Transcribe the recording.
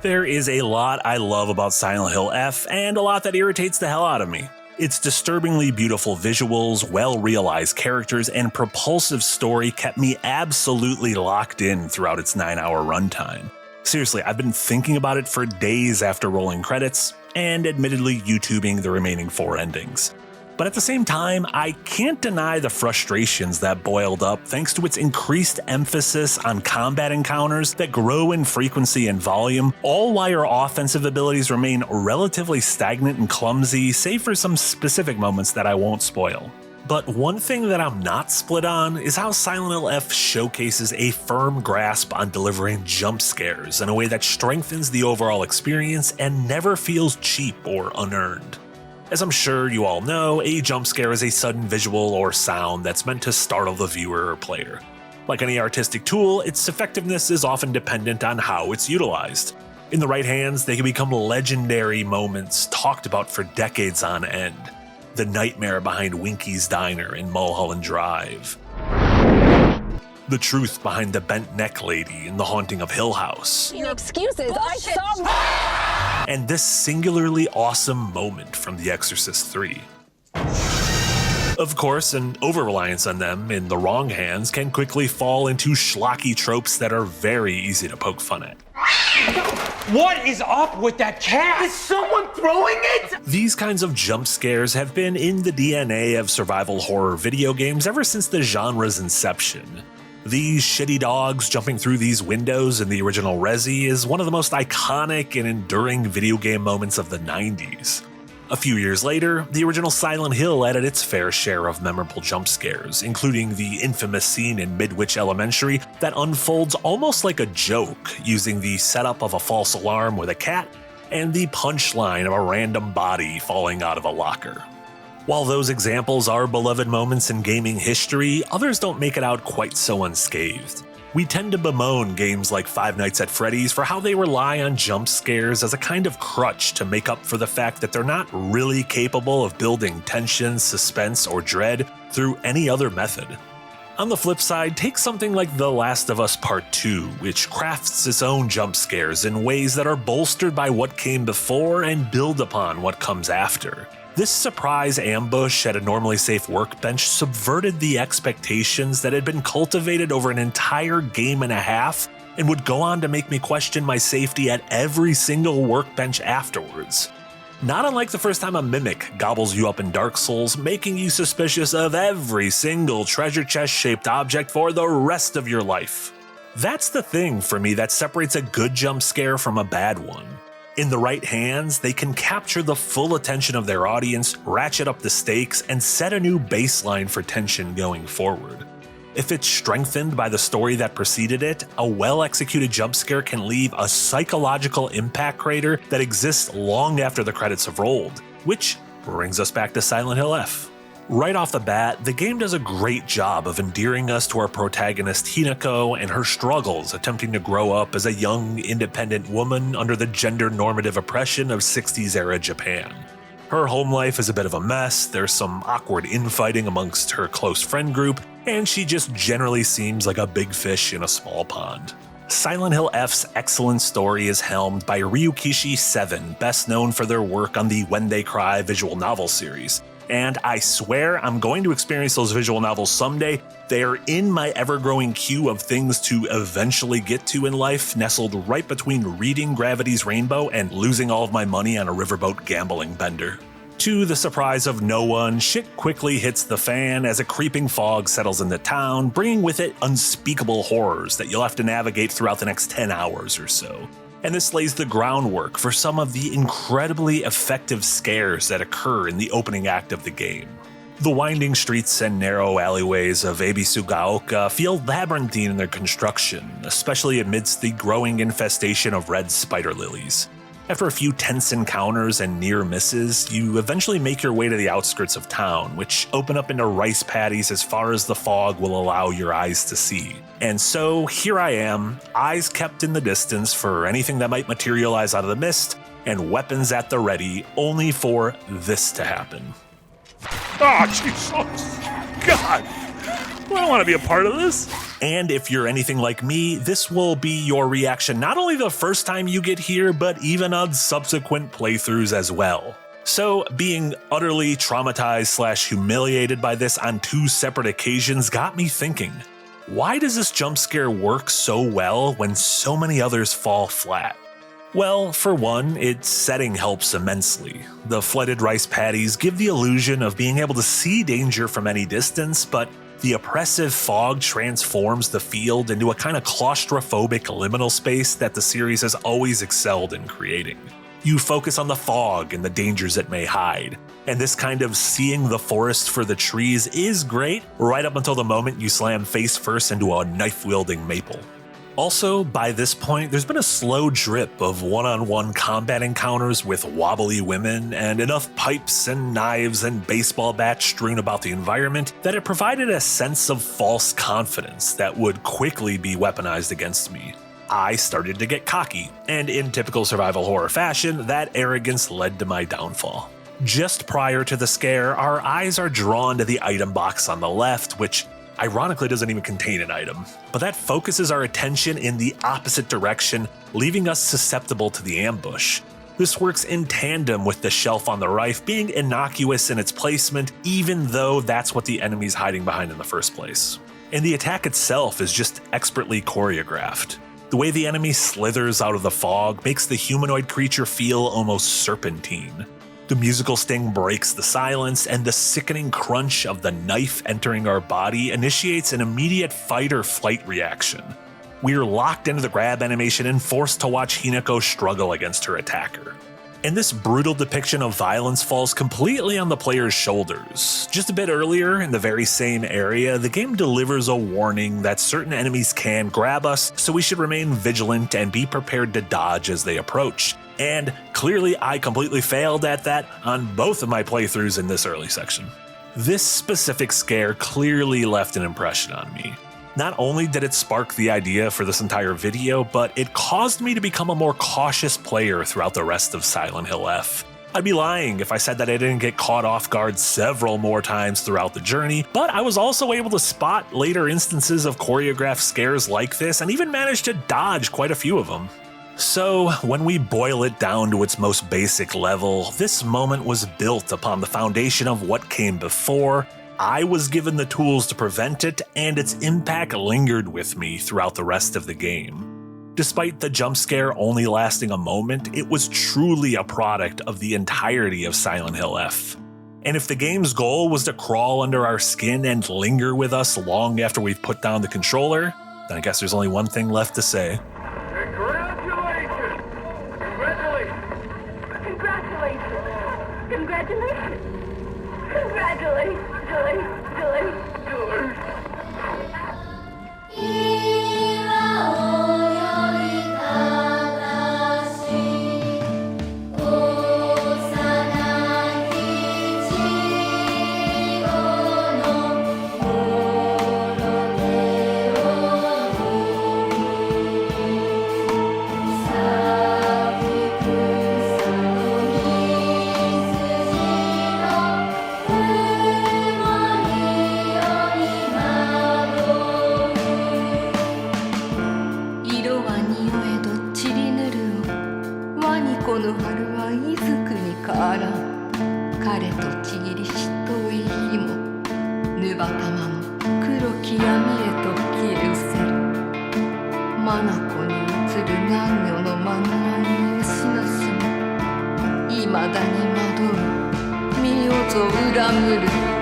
There is a lot I love about Silent Hill F, and a lot that irritates the hell out of me. Its disturbingly beautiful visuals, well-realized characters, and propulsive story kept me absolutely locked in throughout its 9-hour runtime. Seriously, I've been thinking about it for days after rolling credits, and admittedly YouTubing the remaining 4 endings. But at the same time, I can't deny the frustrations that boiled up thanks to its increased emphasis on combat encounters that grow in frequency and volume, all while your offensive abilities remain relatively stagnant and clumsy, save for some specific moments that I won't spoil. But one thing that I'm not split on is how Silent Hill F showcases a firm grasp on delivering jump scares in a way that strengthens the overall experience and never feels cheap or unearned. As I'm sure you all know, a jump scare is a sudden visual or sound that's meant to startle the viewer or player. Like any artistic tool, its effectiveness is often dependent on how it's utilized. In the right hands, they can become legendary moments talked about for decades on end. The nightmare behind Winky's Diner in Mulholland Drive. The truth behind the bent neck lady in The Haunting of Hill House. Your excuses, I saw. And this singularly awesome moment from The Exorcist 3. Of course, an over-reliance on them in the wrong hands can quickly fall into schlocky tropes that are very easy to poke fun at. What is up with that cat? Is someone throwing it? These kinds of jump scares have been in the DNA of survival horror video games ever since the genre's inception. These shitty dogs jumping through these windows in the original Resi is one of the most iconic and enduring video game moments of the 90s. A few years later, the original Silent Hill added its fair share of memorable jump scares, including the infamous scene in Midwich Elementary that unfolds almost like a joke, using the setup of a false alarm with a cat and the punchline of a random body falling out of a locker. While those examples are beloved moments in gaming history, others don't make it out quite so unscathed. We tend to bemoan games like Five Nights at Freddy's for how they rely on jump scares as a kind of crutch to make up for the fact that they're not really capable of building tension, suspense, or dread through any other method. On the flip side, take something like The Last of Us Part 2, which crafts its own jump scares in ways that are bolstered by what came before and build upon what comes after. This surprise ambush at a normally safe workbench subverted the expectations that had been cultivated over an entire game and a half and would go on to make me question my safety at every single workbench afterwards. Not unlike the first time a mimic gobbles you up in Dark Souls, making you suspicious of every single treasure chest-shaped object for the rest of your life. That's the thing for me that separates a good jump scare from a bad one. In the right hands, they can capture the full attention of their audience, ratchet up the stakes, and set a new baseline for tension going forward. If it's strengthened by the story that preceded it, a well-executed jump scare can leave a psychological impact crater that exists long after the credits have rolled, which brings us back to Silent Hill F. Right off the bat, the game does a great job of endearing us to our protagonist Hinako and her struggles attempting to grow up as a young, independent woman under the gender-normative oppression of 60s-era Japan. Her home life is a bit of a mess, there's some awkward infighting amongst her close friend group, and she just generally seems like a big fish in a small pond. Silent Hill F's excellent story is helmed by Ryukishi 7, best known for their work on the When They Cry visual novel series. And I swear I'm going to experience those visual novels someday. They are in my ever-growing queue of things to eventually get to in life, nestled right between reading Gravity's Rainbow and losing all of my money on a riverboat gambling bender. To the surprise of no one, shit quickly hits the fan as a creeping fog settles in the town, bringing with it unspeakable horrors that you'll have to navigate throughout the next 10 hours or so. And this lays the groundwork for some of the incredibly effective scares that occur in the opening act of the game. The winding streets and narrow alleyways of Ebisugaoka feel labyrinthine in their construction, especially amidst the growing infestation of red spider lilies. After a few tense encounters and near misses, you eventually make your way to the outskirts of town, which open up into rice paddies as far as the fog will allow your eyes to see. And so here I am, eyes kept in the distance for anything that might materialize out of the mist, and weapons at the ready, only for this to happen. Oh, Jesus! God! I don't want to be a part of this. And if you're anything like me, this will be your reaction not only the first time you get here, but even on subsequent playthroughs as well. So, being utterly traumatized/humiliated by this on 2 separate occasions got me thinking, why does this jump scare work so well when so many others fall flat? Well, for one, its setting helps immensely. The flooded rice paddies give the illusion of being able to see danger from any distance, but the oppressive fog transforms the field into a kind of claustrophobic liminal space that the series has always excelled in creating. You focus on the fog and the dangers it may hide, and this kind of seeing the forest for the trees is great right up until the moment you slam face first into a knife-wielding maple. Also, by this point, there's been a slow drip of one-on-one combat encounters with wobbly women and enough pipes and knives and baseball bats strewn about the environment that it provided a sense of false confidence that would quickly be weaponized against me. I started to get cocky, and in typical survival horror fashion, that arrogance led to my downfall. Just prior to the scare, our eyes are drawn to the item box on the left, which ironically doesn't even contain an item, but that focuses our attention in the opposite direction, leaving us susceptible to the ambush. This works in tandem with the shelf on the right being innocuous in its placement, even though that's what the enemy's hiding behind in the first place. And the attack itself is just expertly choreographed. The way the enemy slithers out of the fog makes the humanoid creature feel almost serpentine. The musical sting breaks the silence, and the sickening crunch of the knife entering our body initiates an immediate fight or flight reaction. We're locked into the grab animation and forced to watch Hinako struggle against her attacker. And this brutal depiction of violence falls completely on the player's shoulders. Just a bit earlier, in the very same area, the game delivers a warning that certain enemies can grab us, so we should remain vigilant and be prepared to dodge as they approach. And clearly I completely failed at that on both of my playthroughs in this early section. This specific scare clearly left an impression on me. Not only did it spark the idea for this entire video, but it caused me to become a more cautious player throughout the rest of Silent Hill F. I'd be lying if I said that I didn't get caught off guard several more times throughout the journey, but I was also able to spot later instances of choreographed scares like this and even managed to dodge quite a few of them. So, when we boil it down to its most basic level, this moment was built upon the foundation of what came before. I was given the tools to prevent it, and its impact lingered with me throughout the rest of the game. Despite the jump scare only lasting a moment, it was truly a product of the entirety of Silent Hill F. And if the game's goal was to crawl under our skin and linger with us long after we've put down the controller, then I guess there's only one thing left to say.未だに惑う身をぞ恨むる